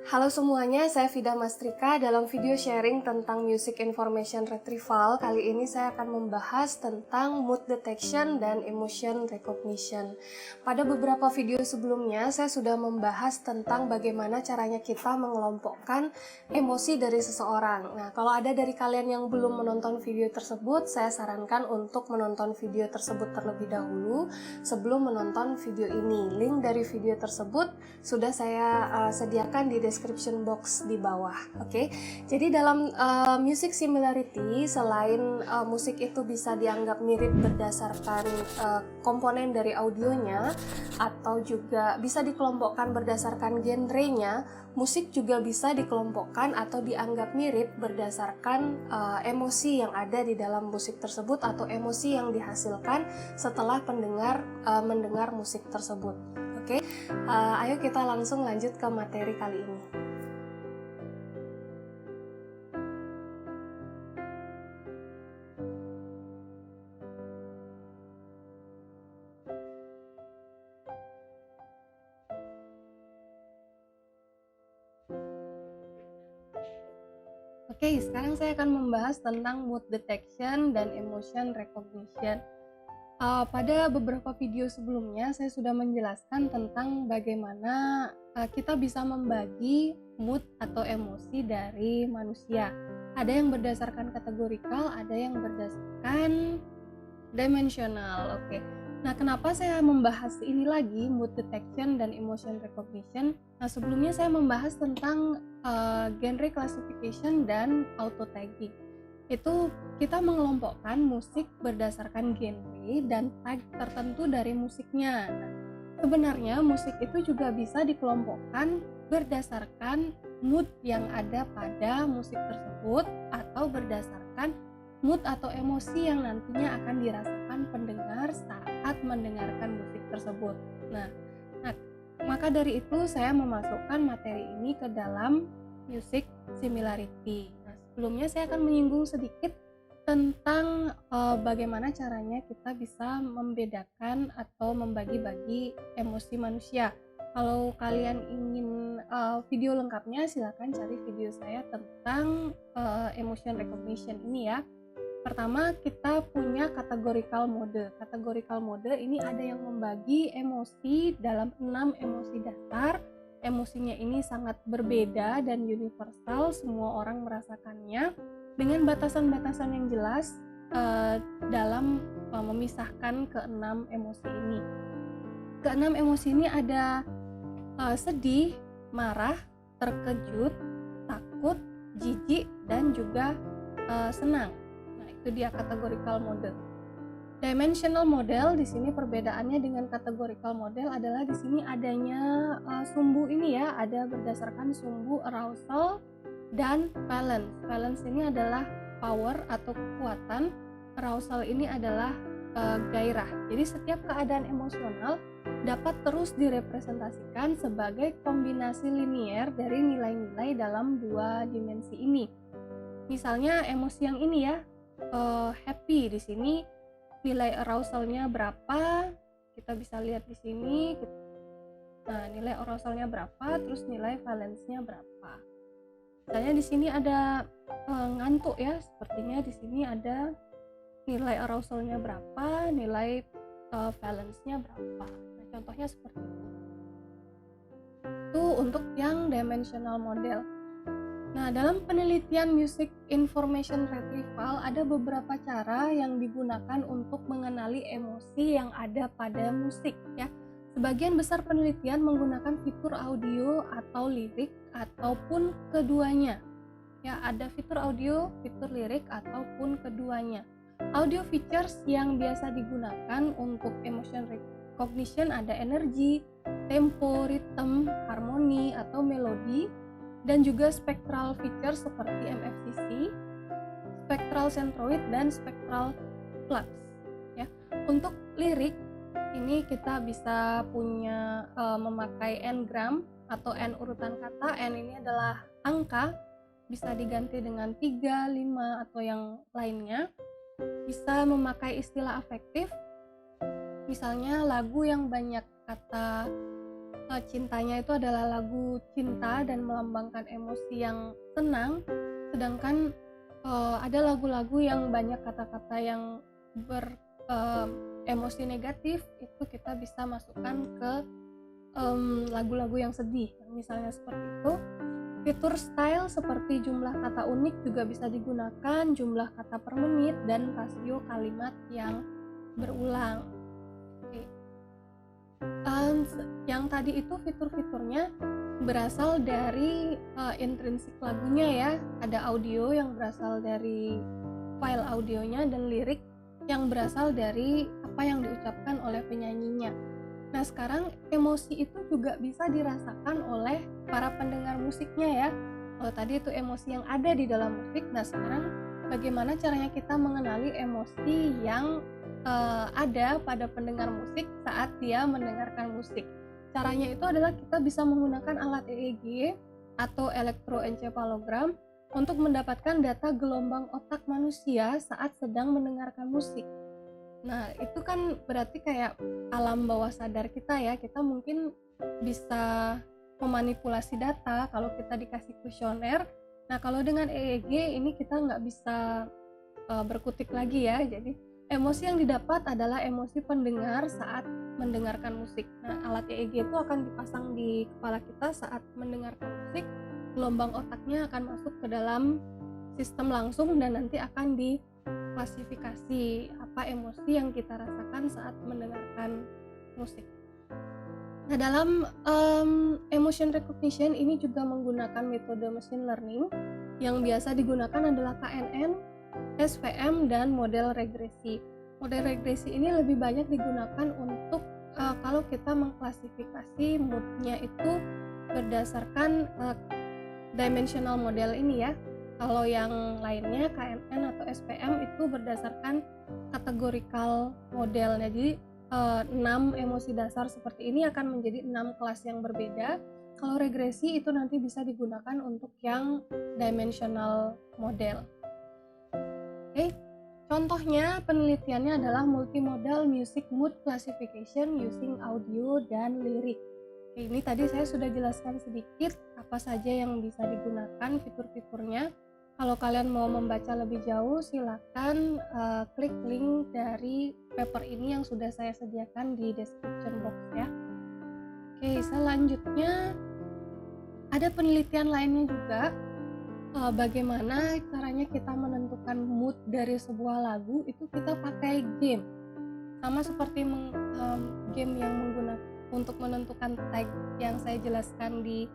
Halo semuanya, saya Vida Mastrika. Dalam video sharing tentang Music Information Retrieval, kali ini saya akan membahas tentang mood detection dan emotion recognition. Pada beberapa video sebelumnya, saya sudah membahas tentang bagaimana caranya kita mengelompokkan emosi dari seseorang. Nah, kalau ada dari kalian yang belum menonton video tersebut, saya sarankan untuk menonton video tersebut terlebih dahulu sebelum menonton video ini. Link dari video tersebut sudah saya sediakan di description box di bawah. Oke. Jadi dalam music similarity, selain musik itu bisa dianggap mirip berdasarkan komponen dari audionya atau juga bisa dikelompokkan berdasarkan genrenya, musik juga bisa dikelompokkan atau dianggap mirip berdasarkan emosi yang ada di dalam musik tersebut atau emosi yang dihasilkan setelah pendengar mendengar musik tersebut. Oke, ayo kita langsung lanjut ke materi kali ini. Oke, sekarang saya akan membahas tentang mood detection dan emotion recognition. Pada beberapa video sebelumnya saya sudah menjelaskan tentang bagaimana kita bisa membagi mood atau emosi dari manusia. Ada yang berdasarkan kategorikal, ada yang berdasarkan dimensional. Oke. Nah, kenapa saya membahas ini lagi, mood detection dan emotion recognition? Nah, sebelumnya saya membahas tentang genre classification dan auto tagging. Itu kita mengelompokkan musik berdasarkan genre dan tag tertentu dari musiknya. Nah, sebenarnya musik itu juga bisa dikelompokkan berdasarkan mood yang ada pada musik tersebut atau berdasarkan mood atau emosi yang nantinya akan dirasakan pendengar saat mendengarkan musik tersebut. Nah, maka dari itu saya memasukkan materi ini ke dalam music similarity. Sebelumnya saya akan menyinggung sedikit tentang bagaimana caranya kita bisa membedakan atau membagi-bagi emosi manusia. Kalau kalian ingin video lengkapnya, silakan cari video saya tentang emotion recognition ini ya. Pertama, kita punya categorical mode. Categorical mode ini ada yang membagi emosi dalam 6 emosi dasar. Emosinya ini sangat berbeda dan universal, semua orang merasakannya dengan batasan-batasan yang jelas dalam memisahkan keenam emosi ini. Keenam emosi ini ada sedih, marah, terkejut, takut, jijik, dan juga senang. Nah, itu dia categorical mode. Dimensional model di sini perbedaannya dengan categorical model adalah di sini adanya sumbu ini ya, ada berdasarkan sumbu arousal dan valence. Valence ini adalah power atau kekuatan, arousal ini adalah gairah. Jadi setiap keadaan emosional dapat terus direpresentasikan sebagai kombinasi linier dari nilai-nilai dalam dua dimensi ini. Misalnya emosi yang ini ya, happy, di sini nilai arousalnya berapa, kita bisa lihat di sini. Nah, nilai arousalnya berapa, terus nilai valence-nya berapa. Misalnya di sini ada ngantuk ya, sepertinya di sini ada nilai arousalnya berapa, nilai valence-nya berapa. Nah, contohnya seperti itu. Itu untuk yang dimensional model. Nah, dalam penelitian music information retrieval ada beberapa cara yang digunakan untuk mengenali emosi yang ada pada musik ya. Sebagian besar penelitian menggunakan fitur audio atau lirik ataupun keduanya. Ya, ada fitur audio, fitur lirik ataupun keduanya. Audio features yang biasa digunakan untuk emotion recognition ada energi, tempo, rhythm, harmoni atau melodi, dan juga spectral feature seperti MFCC, spectral centroid, dan spectral flux ya. Untuk lirik ini kita bisa punya memakai n-gram atau n urutan kata. N ini adalah angka, bisa diganti dengan 3, 5 atau yang lainnya. Bisa memakai istilah afektif, misalnya lagu yang banyak kata cintanya itu adalah lagu cinta dan melambangkan emosi yang tenang, sedangkan ada lagu-lagu yang banyak kata-kata yang emosi negatif, itu kita bisa masukkan ke lagu-lagu yang sedih, misalnya seperti itu. Fitur style seperti jumlah kata unik juga bisa digunakan, jumlah kata per menit, dan rasio kalimat yang berulang. Oke. Yang tadi itu fitur-fiturnya berasal dari intrinsik lagunya ya. Ada audio yang berasal dari file audionya dan lirik yang berasal dari apa yang diucapkan oleh penyanyinya. Nah, sekarang emosi itu juga bisa dirasakan oleh para pendengar musiknya ya. Kalau tadi itu emosi yang ada di dalam musik, nah sekarang bagaimana caranya kita mengenali emosi yang ada pada pendengar musik saat dia mendengarkan musik. Caranya itu adalah kita bisa menggunakan alat EEG atau elektroencephalogram untuk mendapatkan data gelombang otak manusia saat sedang mendengarkan musik. Nah, itu kan berarti kayak alam bawah sadar kita ya. Kita mungkin bisa memanipulasi data kalau kita dikasih kuesioner. Nah, kalau dengan EEG ini kita nggak bisa berkutik lagi ya. Jadi, emosi yang didapat adalah emosi pendengar saat mendengarkan musik. Nah, alat EEG itu akan dipasang di kepala kita saat mendengarkan musik. Gelombang otaknya akan masuk ke dalam sistem langsung dan nanti akan klasifikasi apa emosi yang kita rasakan saat mendengarkan musik. Nah, dalam emotion recognition ini juga menggunakan metode machine learning. Yang biasa digunakan adalah KNN, SVM, dan model regresi. Model regresi ini lebih banyak digunakan untuk kalau kita mengklasifikasi moodnya itu berdasarkan dimensional model ini ya. Kalau yang lainnya KNN atau SPM itu berdasarkan kategorikal model. Jadi 6 emosi dasar seperti ini akan menjadi 6 kelas yang berbeda. Kalau regresi itu nanti bisa digunakan untuk yang dimensional model. Oke. Contohnya penelitiannya adalah multimodal music mood classification using audio dan lirik. Oke, ini tadi saya sudah jelaskan sedikit apa saja yang bisa digunakan fitur-fiturnya. Kalau kalian mau membaca lebih jauh, silakan klik link dari paper ini yang sudah saya sediakan di description box ya. Oke, selanjutnya ada penelitian lainnya juga. Bagaimana caranya kita menentukan mood dari sebuah lagu, itu kita pakai game. Sama seperti game yang menggunakan untuk menentukan tag yang saya jelaskan di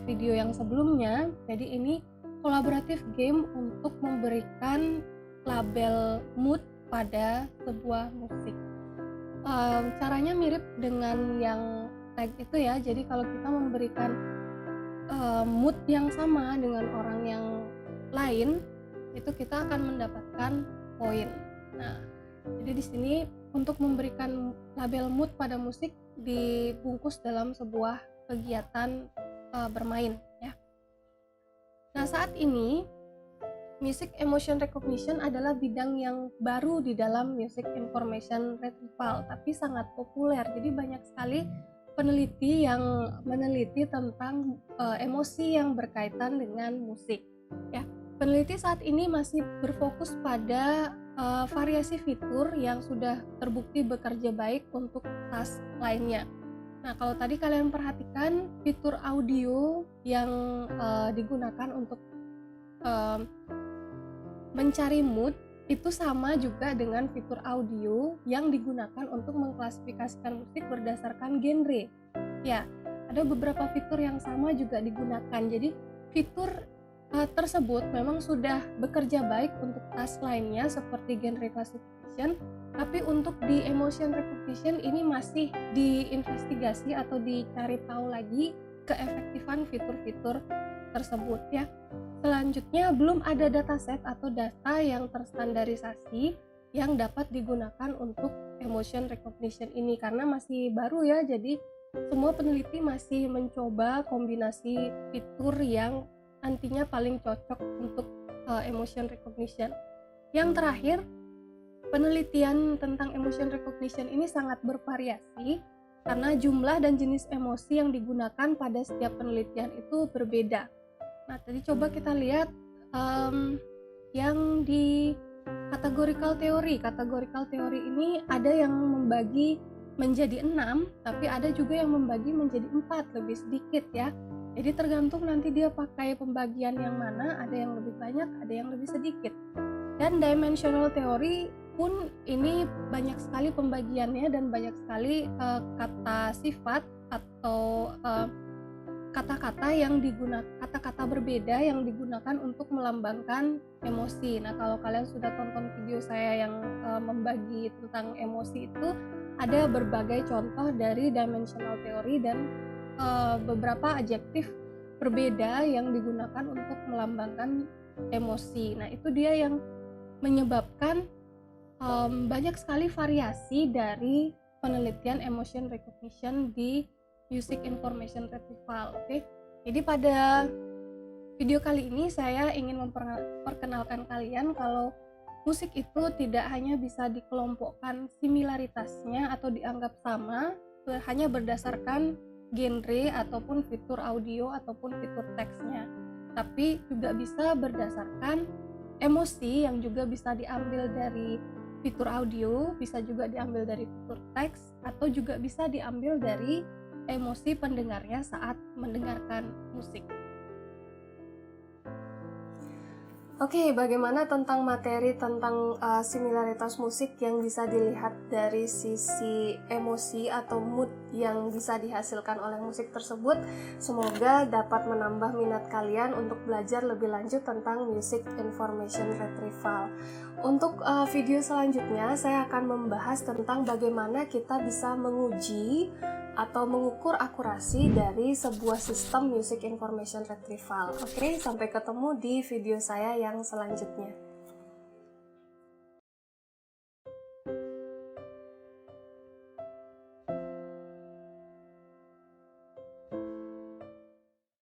video yang sebelumnya. Jadi ini kolaboratif game untuk memberikan label mood pada sebuah musik. Caranya mirip dengan yang tag itu ya. Jadi kalau kita memberikan mood yang sama dengan orang yang lain, itu kita akan mendapatkan poin. Nah, jadi di sini untuk memberikan label mood pada musik dibungkus dalam sebuah kegiatan bermain ya. Nah, saat ini music emotion recognition adalah bidang yang baru di dalam music information retrieval, tapi sangat populer. Jadi banyak sekali peneliti yang meneliti tentang emosi yang berkaitan dengan musik ya. Peneliti saat ini masih berfokus pada variasi fitur yang sudah terbukti bekerja baik untuk task lainnya. Nah, kalau tadi kalian perhatikan fitur audio yang digunakan untuk mencari mood itu sama juga dengan fitur audio yang digunakan untuk mengklasifikasikan musik berdasarkan genre. Ya, ada beberapa fitur yang sama juga digunakan. Jadi fitur tersebut memang sudah bekerja baik untuk task lainnya seperti genre classification, tapi untuk di emotion recognition ini masih diinvestigasi atau dicari tahu lagi keefektifan fitur-fitur tersebut ya. Selanjutnya, belum ada dataset atau data yang terstandarisasi yang dapat digunakan untuk emotion recognition ini karena masih baru ya. Jadi semua peneliti masih mencoba kombinasi fitur yang nantinya paling cocok untuk emotion recognition. Yang terakhir, penelitian tentang emotion recognition ini sangat bervariasi. karena jumlah dan jenis emosi yang digunakan pada setiap penelitian itu berbeda. Nah, tadi coba kita lihat yang di categorical theory. Categorical theory ini ada yang membagi menjadi 6, tapi ada juga yang membagi menjadi 4, lebih sedikit ya. Jadi tergantung nanti dia pakai pembagian yang mana, ada yang lebih banyak, ada yang lebih sedikit. Dan dimensional theory pun ini banyak sekali pembagiannya dan banyak sekali kata sifat atau kata-kata yang digunakan, kata-kata berbeda yang digunakan untuk melambangkan emosi. Nah, kalau kalian sudah tonton video saya yang membagi tentang emosi itu, ada berbagai contoh dari dimensional theory dan beberapa adjektif berbeda yang digunakan untuk melambangkan emosi. Nah, itu dia yang menyebabkan banyak sekali variasi dari penelitian emotion recognition di Music Information Retrieval. Oke. Jadi pada video kali ini saya ingin memperkenalkan kalian kalau musik itu tidak hanya bisa dikelompokkan similaritasnya atau dianggap sama hanya berdasarkan genre ataupun fitur audio ataupun fitur teksnya, tapi juga bisa berdasarkan emosi yang juga bisa diambil dari fitur audio, bisa juga diambil dari fitur teks, atau juga bisa diambil dari emosi pendengarnya saat mendengarkan musik. Oke, bagaimana tentang materi tentang similaritas musik yang bisa dilihat dari sisi emosi atau mood yang bisa dihasilkan oleh musik tersebut? Semoga dapat menambah minat kalian untuk belajar lebih lanjut tentang Music Information Retrieval. Untuk video selanjutnya, saya akan membahas tentang bagaimana kita bisa menguji atau mengukur akurasi dari sebuah sistem Music Information Retrieval. Oke, sampai ketemu di video saya yang selanjutnya.